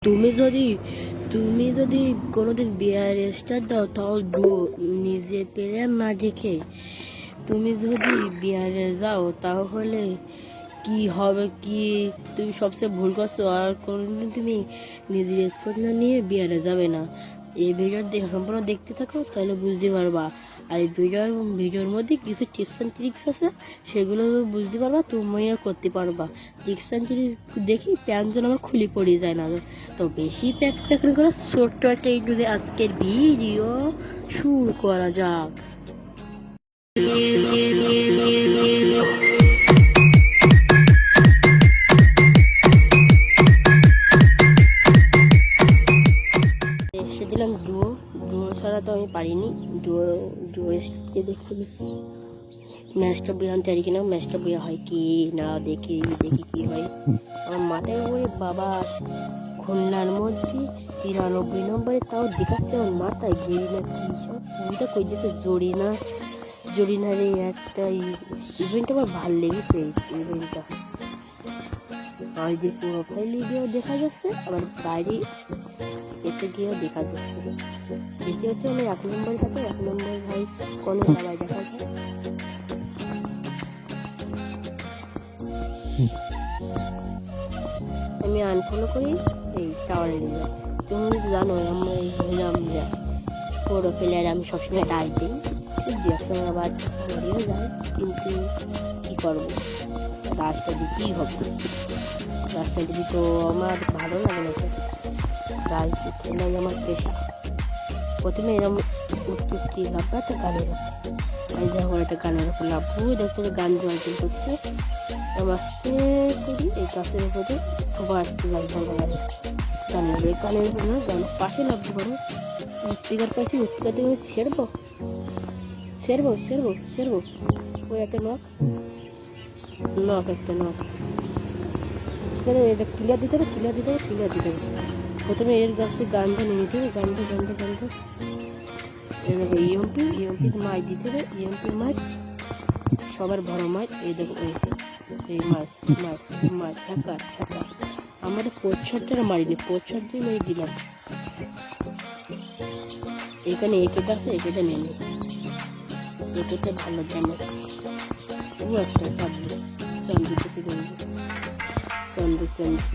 তুমি যদি তুমি যদি কোনোদিন বিয়ার স্টার্ট দাও তাও ডুও, নিজে প্লেয়ার না দেখে তুমি যদি বিয়ারে যাও তাহলে কি হবে কি তুমি সবচেয়ে ভুল করছো। আর কোনোদিন তুমি নিজের স্কোর না নিয়ে বিয়ারে যাবে না। এই ভিডিও সম্পূর্ণ দেখতে থাকো, তাহলে বুঝতে পারবা। আর এই ভিডিওর মধ্যে কিছু টিপস অ্যান্ড ট্রিক্স আছে, সেগুলো বুঝতে পারবা, তুমিও করতে পারবা। টিপস অ্যান্ড ট্রিক্স দেখি প্যান্ট যেন আমার খুলে পড়ে যায় না। তো বেশি প্যাক করে ছোট্ট একটা ইন্টুতে আজকের ভিডিও শুরু করা যাক। এসে দিলাম ডুয়ো ছাড়া তো আমি পারিনি। ডুয়ো এসে দেখতে ম্যাচটা বই আনতে পারি কিনা, ম্যাচটা বই হয় কি না দেখি কি হয়। আমার মাথায় উপরে বাবা খুলনার মধ্যে 93 নম্বরে, তাও দেখাচ্ছে আমার মাথায় জরিনা কি সব ফোনটা কই যেতে জরিনার এই একটা ইভেন্ট আমার ভালো লেগেছে। এই ইভেন্টটা আর যে প্রোফাইল ভিডিও দেখা যাচ্ছে, আবার বাইরে এতে গিয়েও দেখা যাচ্ছে। দ্বিতীয় হচ্ছে আমি 1 নম্বর থাকে, 1 নম্বর ভাই কোনো সবাই দেখা যায়। আমি আনফলো করি এই টাওয়ারে নিয়ে। তুমি জানো আমরা হলাম যে বড় প্লেয়ার, আমি সবসময় ডাক দিই, দেখলাম আবার মরেও যায়, কিন্তু কী করবো, রাস্তা দিয়ে কী হবে, রাস্তা দিয়ে তো আমার ভালো লাগে না। রাজনীতি খেলাই আমার পেশা। প্রথমে এরকম উঠতে লাভবা তো গানের আমি যখন একটা গানের উপর লাভবো, দেখতে গান জল করছে আসতে করি এই গাছের উপরে সবার লাগবে গানের উপর না, গান পাশে লাভতে পারো। স্পিকার পাইছি, স্পিকার দিয়ে ছেড়বো ওই একটা নখ একটা নখ এটা ক্লিয়ার দিতে হবে। প্রথমে এর গাছ থেকে গানটা নিয়ে নিতে হবে, গানটা ইএমপি মাছ দিতে হবে। ইএমপির মাছ সবার বড় মাছ, এই দেখো এই মাছ ঢাকা আমাদের পোচ্ছরটা মারিনি, পোচ্ছর দিয়ে মেরে দিলাম। এখানে একেটা আছে, একেটা নিয়ে নি, একেটা ভালো জানে ও একটা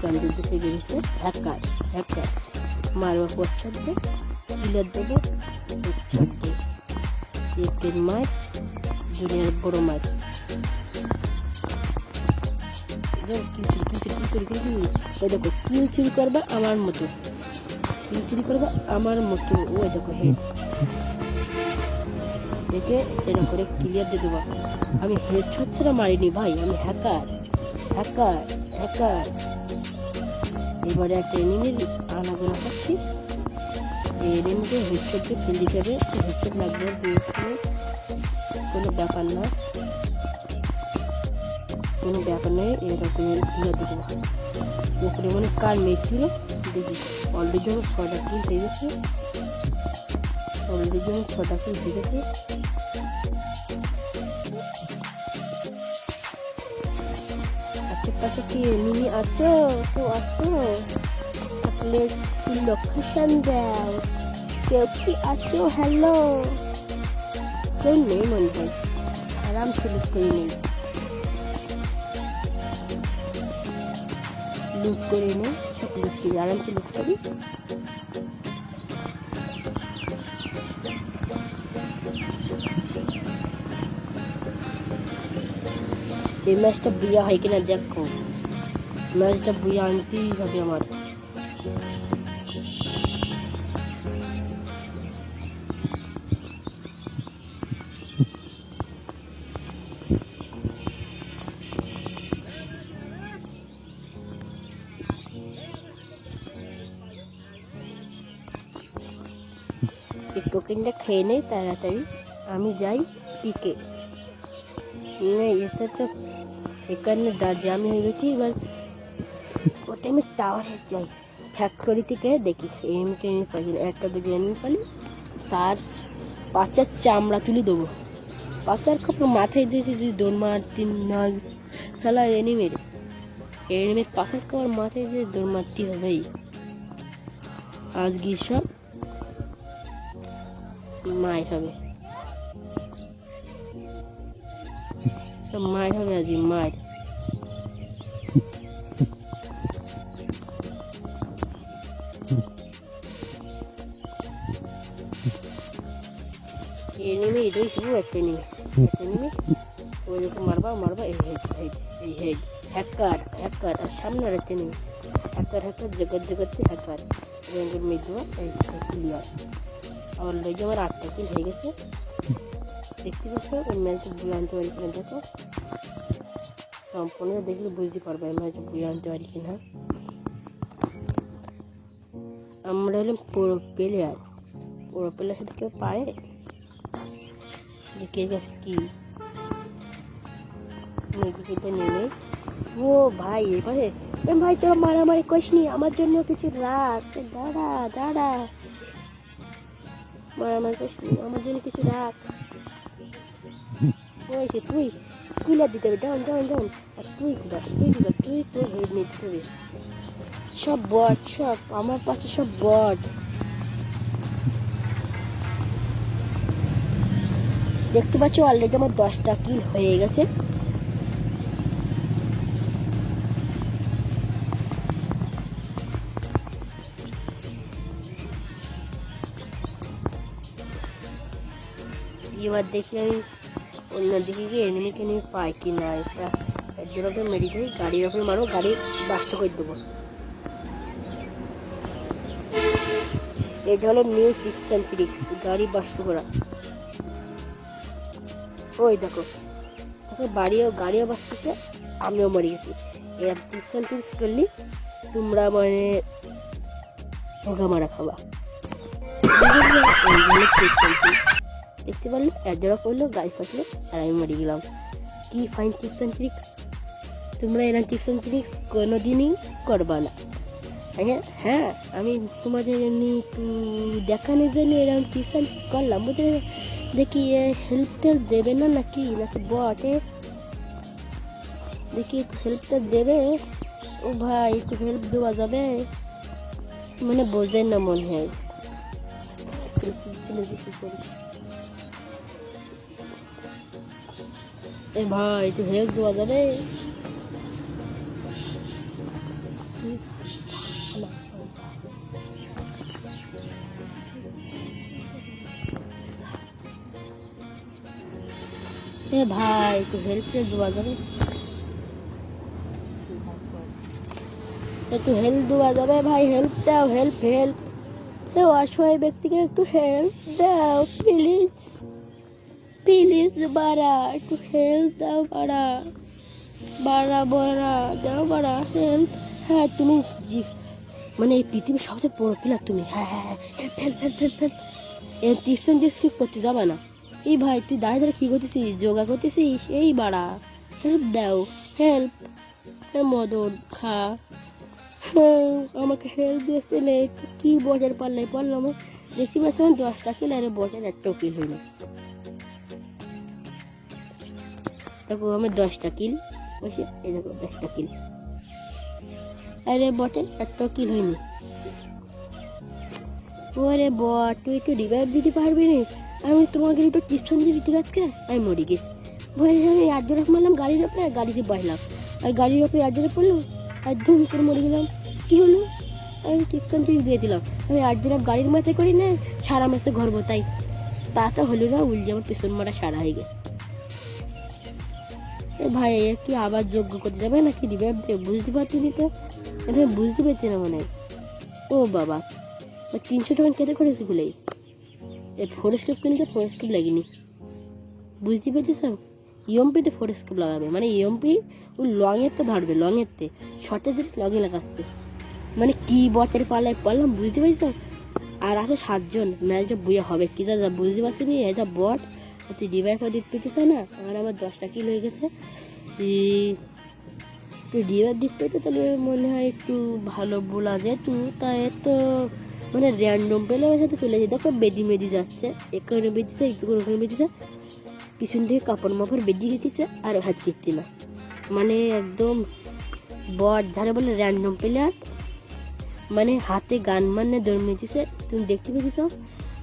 চান্দু থেকে বেরিয়েছে ঢাকা মারবো পোচ্ছর দিয়ে, কিলার দেবো পোচ্ছর দিয়ে। একের মাছ দুনিয়ার বড় মাছ দেখো কিল চুরি করবা আমার মতো, ওই দেখো হেড দেখে এরকম করে ক্লিয়ার দিয়ে দেবো। আমি হেড শট ছাড়া মারিনি ভাই, আমি হ্যাকার। এবারে একটা এনিমির আনাগোনা করছি, এই এনিমিকে হেডশট দিয়ে ফেল দিতে হবে। হেডশট লাগবে কোনো ব্যাপার নেই, এরকম ক্লিয়ার দিয়ে দেবো। ওপরে মানে কার মেট ছিল দেখি, অলরেডি আমার 6টা কিল হয়ে গেছে, আচ্ছা কি এনিমি আছো তাহলে লোকেশন দাও, কেউ কি আছো? হ্যালো, কেউ নেই মনে হয়, আরাম সে লুট করে নেই, সব লুট করি, আরামসে লুট করি। এই ম্যাচটা বুয়া হয় কিনা দেখো, ম্যাচটা বুয়া আনতেই হবে আমার। এই টোকেনটা খেয়ে নেই তাড়াতাড়ি, আমি যাই পিকে। এটা তো এখানে জামি হয়ে গেছি। এবার ওটা আমি টাওয়ারে যাই, ফ্যাক্টরি থেকে দেখি এমনি পাই, একটা দুটো এমনি পালি, তার পাচার চামড়া তুলে দেবো। পাচার কাপড় মাথায় দিয়ে যদি দৌড় মারতি না ফেলা এনিমির পাচার কাপড় মাথায় দিয়ে দৌড় মারতে হবেই। আজ গ্রীষ্ম মায়ের হবে, মায়ের হবে আজকে মায়ের। এনিমি এটাই শুধু একটা এনিমি ওইরকম মারবা এই হেড হ্যাকার আর সামনে আর একটা এনিমি হ্যাকার জগৎ হ্যাকার রেঞ্জের মেজো এই ক্লিয়ার। অলরেডি আমার 8টা কিল হয়ে গেছে, দেখতে পাচ্ছ। ওই ম্যাচে বুয়ে আনতে পারি কিনা দেখো, সম্পূর্ণ দেখলে বুঝতে পারবে এই ম্যাচে বুয়ে আনতে পারি কিনা। আমরা হলাম পুরো প্লেয়ার সাথে কেউ পারে যে কে গেছে কি নেমে। ও ভাই এবারে ভাই তোরা মারামারি করিস নি, আমার জন্য কিছু রাখ। দাঁড়া মারামারি করিস নি, আমার জন্য কিছু রাখ। ওইসে তুই কিলার দিতে হবে, ডাউন আর তুই তোর হেড নিতে হবে। সব বট, সব আমার পাশে সব বট। দেখতে পাচ্ছ অলরেডি আমার 10টা কিল হয়ে গেছে। এবার দেখি আমি অন্যদিকে গিয়ে এনিমিকে নিয়ে পাই কি না। এটা একজন ওপরে মেরে দিই, গাড়ির ওপরে মারো, গাড়ি বাস্ট করে দেবো। এটা হলো নিউ টিপস অ্যান্ড ট্রিক্স, গাড়ি বাস্ট করা। ওই দেখো গাড়িও বাঁচতেছে, আমিও মরে গেছি। এরা টিপস অ্যান্ড ট্রিক্স করলি তোমরা মানে ভোগা মারা খাবা। দেখতে পারলে একজোড়া করলো, গাড়ি ফাঁসলো আর আমি মরে গেলাম। কি ফাইন টিপস অ্যান্ড ট্রিক্স! তোমরা এরকম টিপস অ্যান্ড ট্রিক্স কোনোদিনই করবা না। হ্যাঁ আমি তোমাদের এমনি একটু দেখানোর জন্য এরকম টিপস অ্যান্ড করলাম, বুঝতে দেখি হেল্পটা দেবে না নাকি বটে, দেখি একটু হেল্পটা দেবে। ও ভাই একটু হেল্প দেওয়া যাবে, মানে বোঝেন না মনে হয়। এ ভাই একটু হেল্প দেওয়া যাবে। ভাই একটু হেল্প দেওয়া যাবে, একটু হেল্প দেওয়া যাবে ভাই, হেল্প দাও, হেল্প অসহায় ব্যক্তিকে একটু হেল্প দাও প্লিজ বাড়া, একটু হেল্প দাও বাড়া দাও হেল্প। হ্যাঁ তুমি মানে এই পৃথিবীর সবচেয়ে বড় প্লেয়ার তুমি। হ্যাঁ হেল্প এই টিপস অ্যান্ড ট্রিক্স কি করতে যাবে না? এই ভাই তুই দাঁড়িয়ে কি করতেছিস, যোগা করতেছিস? এই বাড়া হেল্প দাও, হেল্প মদন খা। আমাকে হেল্প দিয়েছে নে, কি বজার পাল্লাই পড়লাম। দেখতে পাচ্ছি আমার 10টা কিল আর বজার একটাও কিল হইনি। দেখো আমার 10টা কিল বসে, এই দেখো 10টা কিল, আরে বটে একটাও কিল হয়নি। ওরে বট তুই একটু রিভাইভ দিতে পারবি না? আমি তোমাকে একটু টিপসন দিই, ঠিক আছে? আমি মরে গেছি ভয়, আমি 8 জোড়া মারলাম গাড়ির ওপরে, গাড়িতে বসলাম আর গাড়ির ওপরে 8 জোড়া পড়লো আর ধুম করে মরে গেলাম। কি হলো? আমি টিপসন দিয়ে দিলাম, আমি 8 জোড়া গাড়ির মাথায় করি না, সারা মাসে ঘরবো তাই তা হলো না, উল্টে আমার পিছন মারা সারা হয়ে গেছে। ভাই কি আবার যোগ্য করতে যাবে নাকি রিভাইভ দেবে? বুঝতে পারছি না তো, এটা বুঝতে পারছি না মনে হয়। ও বাবা 300 টাকা কেটে করেছি বলেই এই ফোরেস্কেপ কিনতে ফোরেস্কেপ লাগেনি, বুঝতে পেরেছিস? ইএমপিতে ফোরেস্কেপ লাগাবে, মানে ইএমপি ও লংয়েরতে ধরবে, লংয়েরতে শর্টে যে লগে লাগাচ্ছে, মানে কি বটের পাল্লায় পড়লাম, বুঝতে পারছিস? আর আছে 7 জন, ম্যাচটা বুঝে হবে কি দাদা, বুঝতে পারছি না। এটা বট তুই রিভাইভ দিতে পেতেছ না, আর আমার 10টা কিল হয়ে গেছে। তুই রিভাইভ দিতে পেতে তাহলে মনে হয় একটু ভালো বলা যেত। তাই তো মানে র্যান্ডম পেলে আমার সাথে চলে যায়। দেখো বেদি যাচ্ছে, এখানে বেদিছে, একটু ওখানে বেদিছে, পিছন থেকে কাপড় মাপড় বেদিয়ে গেছে আর হাত চিটতে না, মানে একদম বট যারা বলে র্যান্ডম প্লেয়ার মানে হাতে গান মানে দৌড় মেতেছে, তুমি দেখতে পেয়েছ।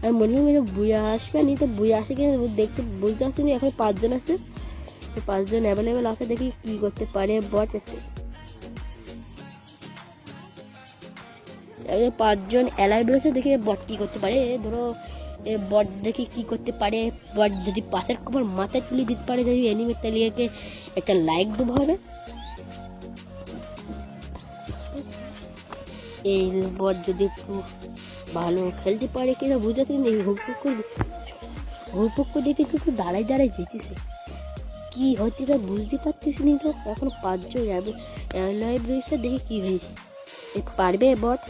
আমি মনে হয় মেরে বুয়া আসবে নি, তো বুয়া আসে কিনা দেখতে বুঝতে পারছি না। এখন 5 জন আছে, তো 5 জন অ্যাভেলেবেল আছে, দেখি কি করতে পারে বট। 5 জন অ্যালাইভ রয়েছে, দেখি বট কি করতে পারে। ধরো বট দেখি কি করতে পারে। বট যদি পাশের খবর মাথায় তুলে দিতে পারে, যদি এনিমি, তাহলে একে একটা লাইক দেবো হবে। এই বট যদি একটু ভালো খেলতে পারে কিনা বুঝতে পারি না। হুপুক করে দেখে একটু দাঁড়াই দাঁড়াই যেতেছে, কি হচ্ছে তা বুঝতে পারতেছি না। তো এখন 5 জন অ্যালাইভ রয়েছে, দেখি কি হয়েছে। পারবে বট?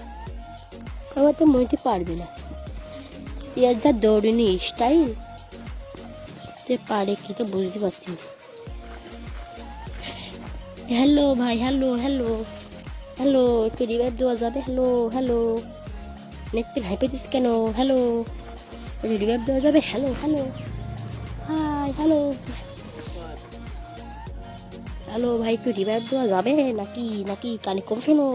আমার তো মনে হচ্ছে পারবে না। এর যা দৌড়নি স্টাইল, সে পারে কি তো বুঝতে পারছি না। হ্যালো ভাই, হ্যালো হ্যালো হ্যালো, একটু রিভাইভ দেওয়া যাবে? হ্যালো হ্যালো, নেটকে ভাই পেয়েছিস কেন? হ্যালো, একটু রিভাইভ দেওয়া যাবে? Hello hello, hi hello hello ভাই, একটু রিভাইভ দেওয়া যাবে নাকি? নাকি কানে কম শোনো?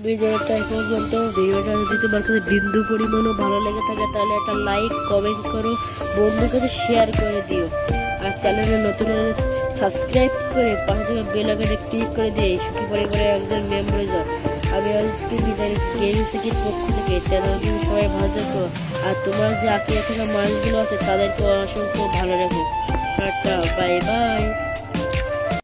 ভিডিওটা এখন পর্যন্ত, ভিডিওটা যদি তোমার কাছে বিন্দু পরিমাণও ভালো লেগে থাকে, তাহলে একটা লাইক কমেন্ট করো, বন্ধুর কাছে শেয়ার করে দিও। আর চ্যানেলে নতুন হলে সাবস্ক্রাইব করে পাশে থাকা বেল আইকনে ক্লিক করে দিয়ে সুখী পরিবারের একজন মেম্বার হয়ে যাও। আমি আজকে বিদায় গেমিং সিটির পক্ষ থেকে চ্যানেলকে সবাই ভালো থাকো। আর তোমার যে আঁকিয়ে থাকা মানুষগুলো আছে তাদেরকে অসংখ্য ভালো রাখো। Tata, bye bye.